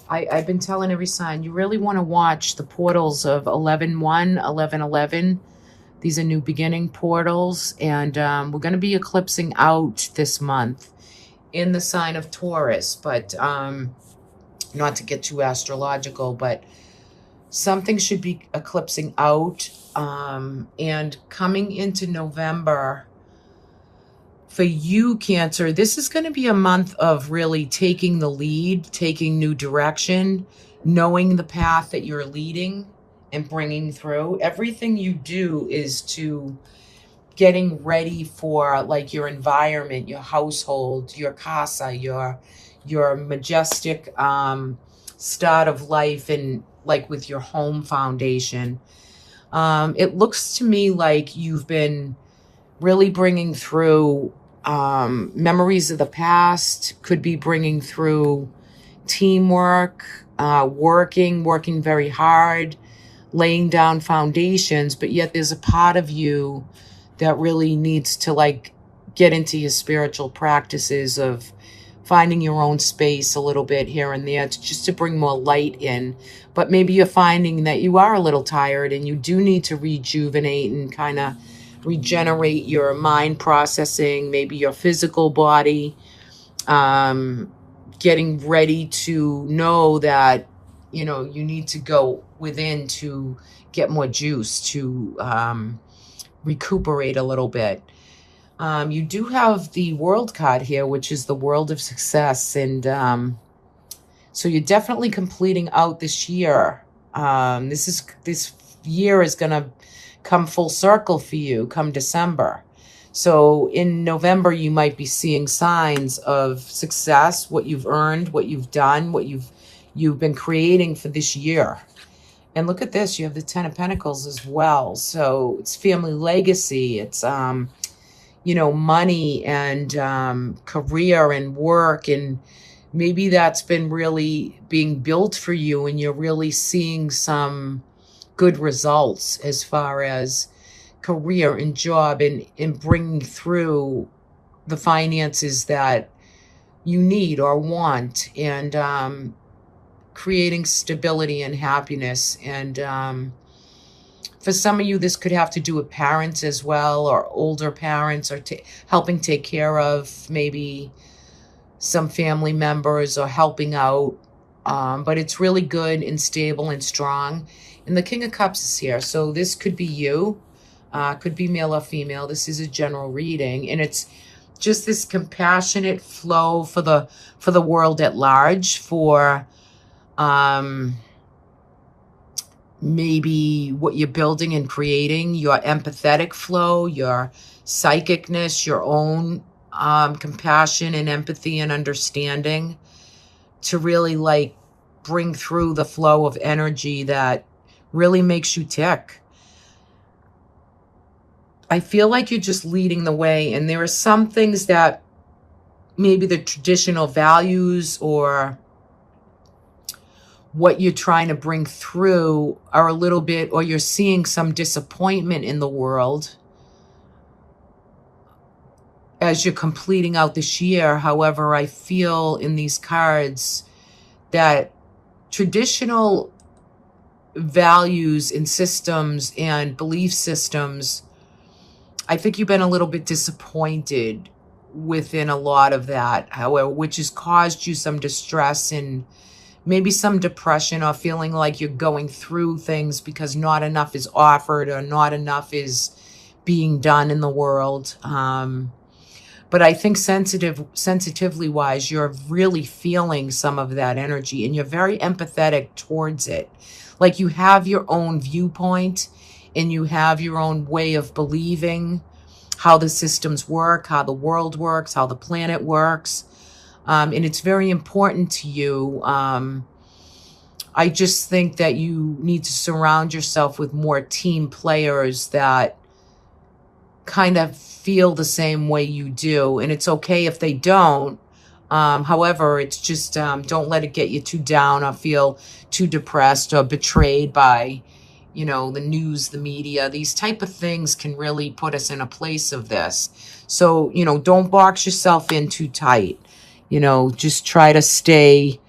I've been telling every sign, you really want to watch the portals of 11/1, 11/11. These are new beginning portals, and we're going to be eclipsing out this month in the sign of Taurus, but not to get too astrological, but something should be eclipsing out. And coming into November, for you, Cancer, this is going to be a month of really taking the lead, taking new direction, knowing the path that you're leading and bringing through. Everything you do is to getting ready for like your environment, your household, your casa, your majestic start of life, and like with your home foundation. It looks to me like you've been really bringing through memories of the past, could be bringing through teamwork, working very hard, laying down foundations, but yet there's a part of you that really needs to like get into your spiritual practices of finding your own space a little bit here and there just to bring more light in. But maybe you're finding that you are a little tired and you do need to rejuvenate and kind of regenerate your mind processing, maybe your physical body, getting ready to know that, you need to go within to get more juice, to recuperate a little bit. You do have the world card here, which is the world of success. And so you're definitely completing out this year. This year is going to come full circle for you come December. So in November, you might be seeing signs of success, what you've earned, what you've done, what you've been creating for this year. And look at this, you have the Ten of Pentacles as well. So it's family legacy, it's money and career and work, and maybe that's been really being built for you and you're really seeing some good results as far as career and job and bringing through the finances that you need or want, and creating stability and happiness. And for some of you, this could have to do with parents as well, or older parents, or helping take care of maybe some family members or helping out. But it's really good and stable and strong. And the King of Cups is here. So this could be you, could be male or female. This is a general reading. And it's just this compassionate flow for the world at large, for maybe what you're building and creating, your empathetic flow, your psychicness, your own compassion and empathy and understanding to really like bring through the flow of energy that really makes you tick. I feel like you're just leading the way, and there are some things that maybe the traditional values or what you're trying to bring through are a little bit, or you're seeing some disappointment in the world as you're completing out this year. However, I feel in these cards that traditional values and systems and belief systems, I think you've been a little bit disappointed within a lot of that, however, which has caused you some distress and maybe some depression, or feeling like you're going through things because not enough is offered or not enough is being done in the world. But I think sensitively wise, you're really feeling some of that energy and you're very empathetic towards it. Like you have your own viewpoint and you have your own way of believing how the systems work, how the world works, how the planet works. And it's very important to you. I just think that you need to surround yourself with more team players that kind of feel the same way you do. And it's okay if they don't. However, it's just don't let it get you too down or feel too depressed or betrayed by, the news, the media. These type of things can really put us in a place of this. So, don't box yourself in too tight. Just try to stay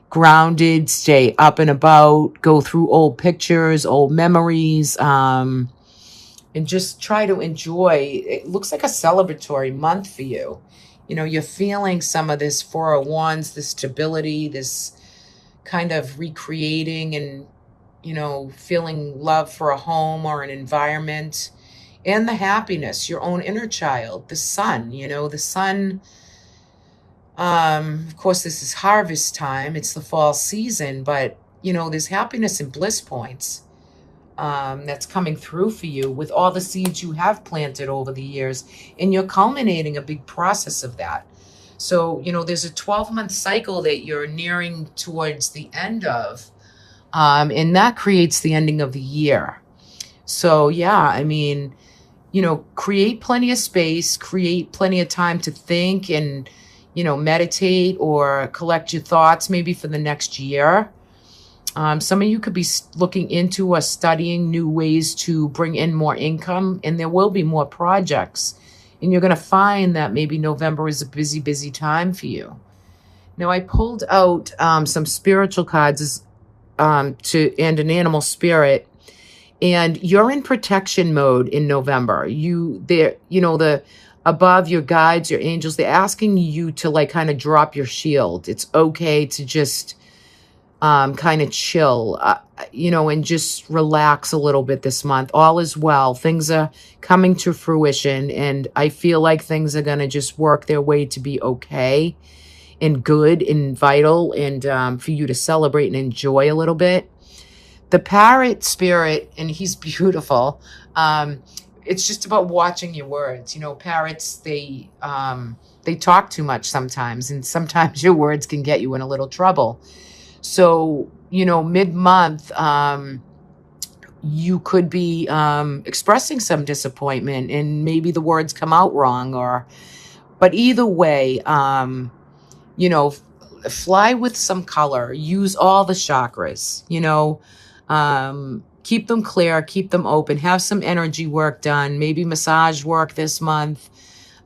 grounded, stay up and about, go through old pictures, old memories, and just try to enjoy. It looks like a celebratory month for you. You know, you're feeling some of this Four of Wands, this stability, this kind of recreating and, you know, feeling love for a home or an environment, and the happiness, your own inner child, the sun, you know, the sun. Of course, this is harvest time. It's the fall season, but, you know, there's happiness and bliss points that's coming through for you with all the seeds you have planted over the years, and you're culminating a big process of that. So, you know, there's a 12-month cycle that you're nearing towards the end of, and that creates the ending of the year. So, yeah, I mean, you know, create plenty of space, create plenty of time to think and, you know, meditate or collect your thoughts maybe for the next year. Some of you could be looking into or studying new ways to bring in more income, and there will be more projects. And you're going to find that maybe November is a busy, busy time for you. Now, I pulled out some spiritual cards and an animal spirit, and you're in protection mode in November. The above, your guides, your angels, they're asking you to like kind of drop your shield. It's okay to just kind of chill, you know, and just relax a little bit this month. All is well. Things are coming to fruition, and I feel like things are going to just work their way to be okay and good and vital, and for you to celebrate and enjoy a little bit. The parrot spirit, and he's beautiful. It's just about watching your words. You know, parrots, they talk too much sometimes, and sometimes your words can get you in a little trouble. So, you know, mid-month, you could be expressing some disappointment, and maybe the words come out wrong, but either way, you know, fly with some color, use all the chakras, you know, keep them clear, keep them open, have some energy work done, maybe massage work this month,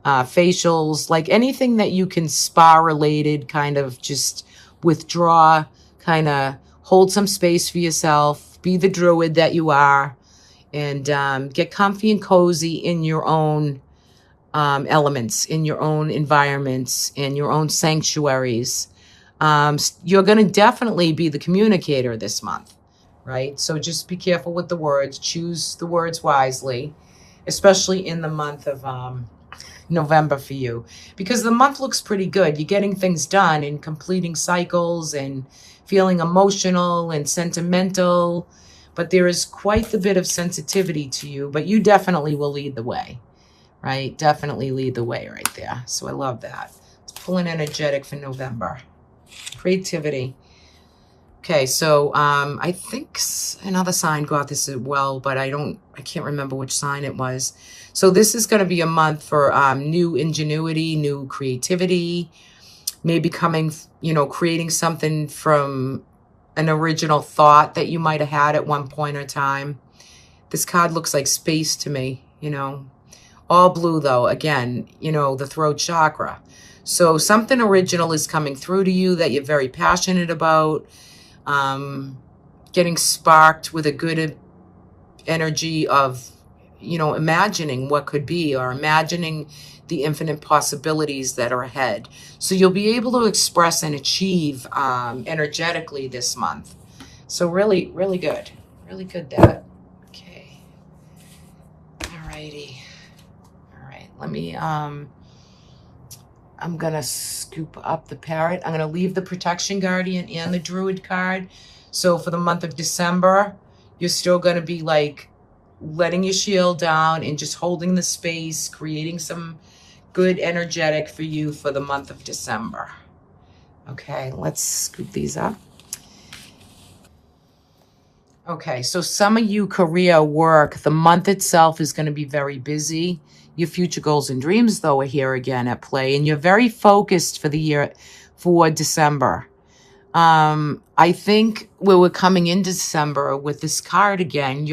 facials, like anything that you can spa related, kind of just withdraw, kind of hold some space for yourself, be the druid that you are, and get comfy and cozy in your own elements, in your own environments, in your own sanctuaries. You're going to definitely be the communicator this month, right? So just be careful with the words, choose the words wisely, especially in the month of November for you, because the month looks pretty good. You're getting things done and completing cycles and feeling emotional and sentimental, but there is quite a bit of sensitivity to you, but you definitely will lead the way, right? Definitely lead the way right there. So I love that. Let's pull an energetic for November. Creativity. Okay, so I think another sign got this as well, but I can't remember which sign it was. So this is going to be a month for new ingenuity, new creativity, maybe creating something from an original thought that you might have had at one point in time. This card looks like space to me, you know, all blue though, again, you know, the throat chakra. So something original is coming through to you that you're very passionate about, getting sparked with a good energy of, you know, imagining what could be, or imagining the infinite possibilities that are ahead. So you'll be able to express and achieve energetically this month. So really, really good. Really good that. Okay. All righty. All right. Let me, I'm going to scoop up the parrot. I'm going to leave the protection guardian and the druid card. So for the month of December, you're still going to be like letting your shield down and just holding the space, creating some good energetic for you for the month of December. Okay, let's scoop these up. Okay, so some of you career work, the month itself is going to be very busy. Your future goals and dreams, though, are here again at play, and you're very focused for the year, for December. I think where we're coming in December with this card again,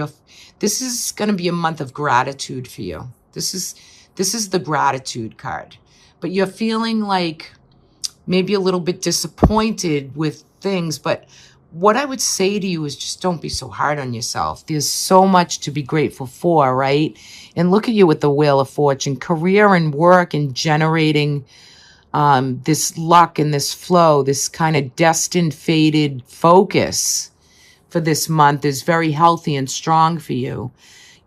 this is going to be a month of gratitude for you. This is the gratitude card, but you're feeling like maybe a little bit disappointed with things. But what I would say to you is just don't be so hard on yourself. There's so much to be grateful for, right? And look at you with the Wheel of Fortune, career and work and generating this luck and this flow, this kind of destined, fated focus for this month is very healthy and strong for you.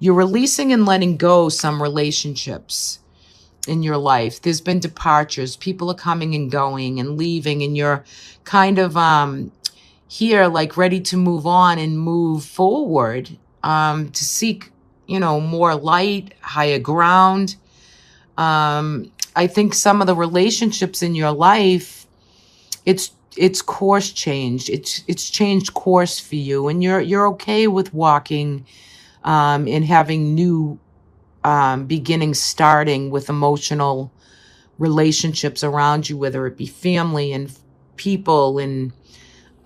You're releasing and letting go some relationships in your life. There's been departures. People are coming and going and leaving, and you're kind of here, like ready to move on and move forward, to seek, more light, higher ground. I think some of the relationships in your life, it's course changed. It's changed course for you, and you're okay with walking and having new beginnings, starting with emotional relationships around you, whether it be family and people and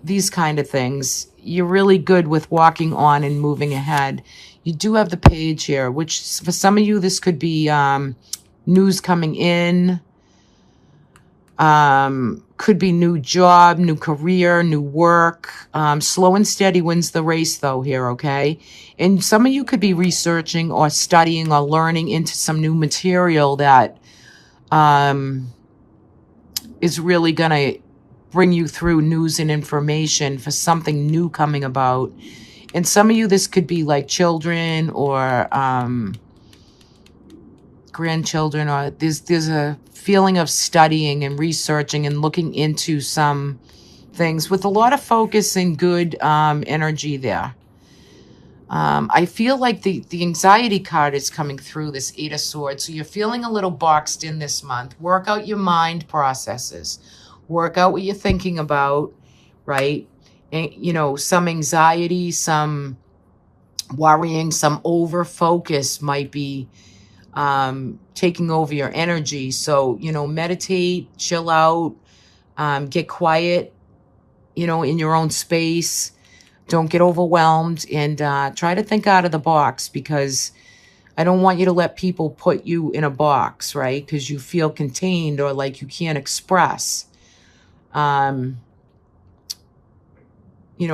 these kind of things. You're really good with walking on and moving ahead. You do have the Page here, which for some of you, this could be news coming in, could be new job, new career, new work. Slow and steady wins the race though here, okay? And some of you could be researching or studying or learning into some new material that is really going to bring you through news and information for something new coming about. And some of you, this could be like children or grandchildren, or there's a feeling of studying and researching and looking into some things with a lot of focus and good energy there. I feel like the anxiety card is coming through, this Eight of Swords. So you're feeling a little boxed in this month. Work out your mind processes. Work out what you're thinking about, right? And, some anxiety, some worrying, some over focus might be taking over your energy. So, meditate, chill out, get quiet, in your own space. Don't get overwhelmed, and try to think out of the box, because I don't want you to let people put you in a box, right? Because you feel contained or like you can't express.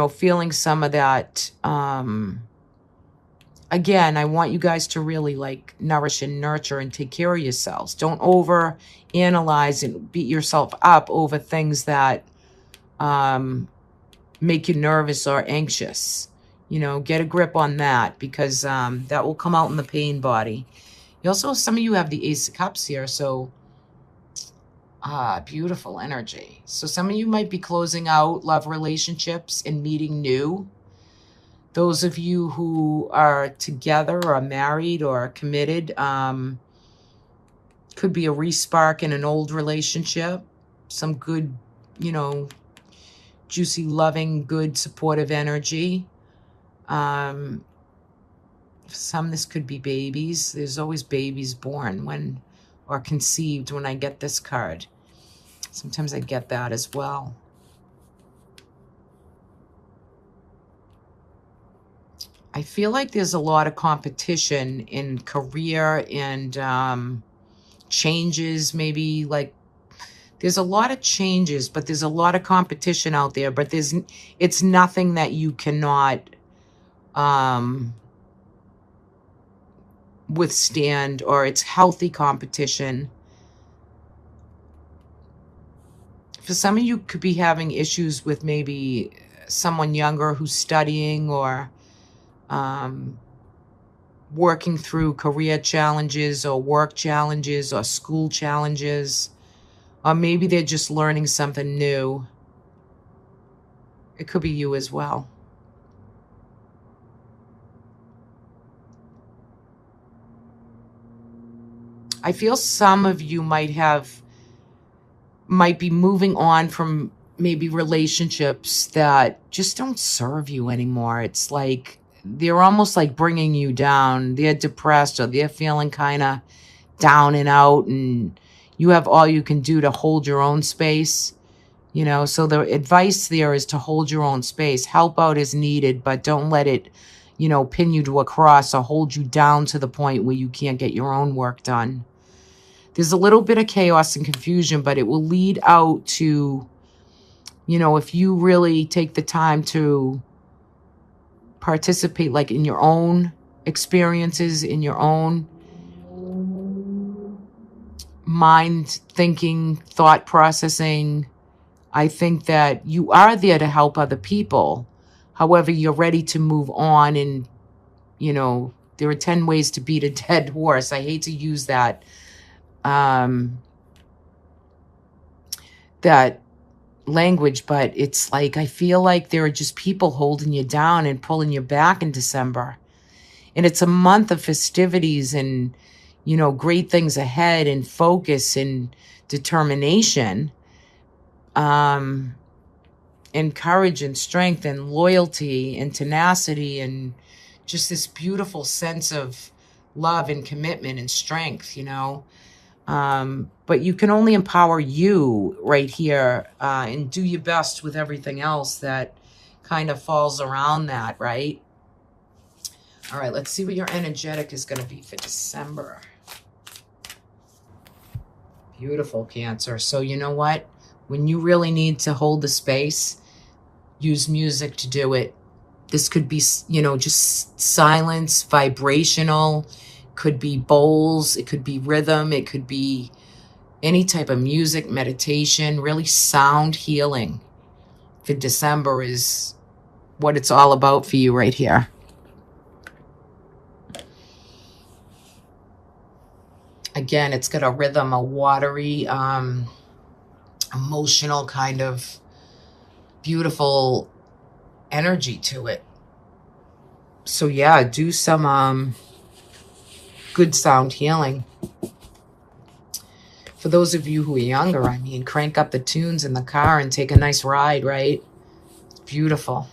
Feeling some of that. Again, I want you guys to really like nourish and nurture and take care of yourselves. Don't over analyze and beat yourself up over things that make you nervous or anxious. Get a grip on that, because that will come out in the pain body. Some of you have the Ace of Cups here, so beautiful energy. So some of you might be closing out love relationships and meeting new. Those of you who are together or married or committed, could be a respark in an old relationship. Some good, juicy, loving, good, supportive energy. For some, this could be babies. There's always babies born or conceived when I get this card. Sometimes I get that as well. I feel like there's a lot of competition in career and changes, maybe like there's a lot of changes, but there's a lot of competition out there, but it's nothing that you cannot withstand, or it's healthy competition. For some of you could be having issues with maybe someone younger who's studying or working through career challenges or work challenges or school challenges, or maybe they're just learning something new. It could be you as well. I feel some of you might be moving on from maybe relationships that just don't serve you anymore. It's like they're almost like bringing you down. They're depressed, or they're feeling kind of down and out, and you have all you can do to hold your own space. So the advice there is to hold your own space. Help out as needed, but don't let it, pin you to a cross or hold you down to the point where you can't get your own work done. There's a little bit of chaos and confusion, but it will lead out to You know, if you really take the time to participate, like in your own experiences, in your own mind thinking, thought processing, I think that you are there to help other people. However, you're ready to move on, and, you know, there are 10 ways to beat a dead horse. I hate to use um, that language, but it's like, I feel like there are just people holding you down and pulling you back in December. And it's a month of festivities and, you know, great things ahead and focus and determination, um, and courage and strength and loyalty and tenacity and just this beautiful sense of love and commitment and strength, you know. But you can only empower you right here, and do your best with everything else that kind of falls around that, right? All right, let's see what your energetic is going to be for December. Beautiful, Cancer. So you know what? When you really need to hold the space, use music to do it. This could be, you know, just silence, vibrational, could be bowls, it could be rhythm, it could be any type of music, meditation, really sound healing for December is what it's all about for you right here. Again, it's got a rhythm, a watery, emotional kind of beautiful energy to it. So yeah, do some good sound healing. For those of you who are younger, I mean, crank up the tunes in the car and take a nice ride, right? Beautiful.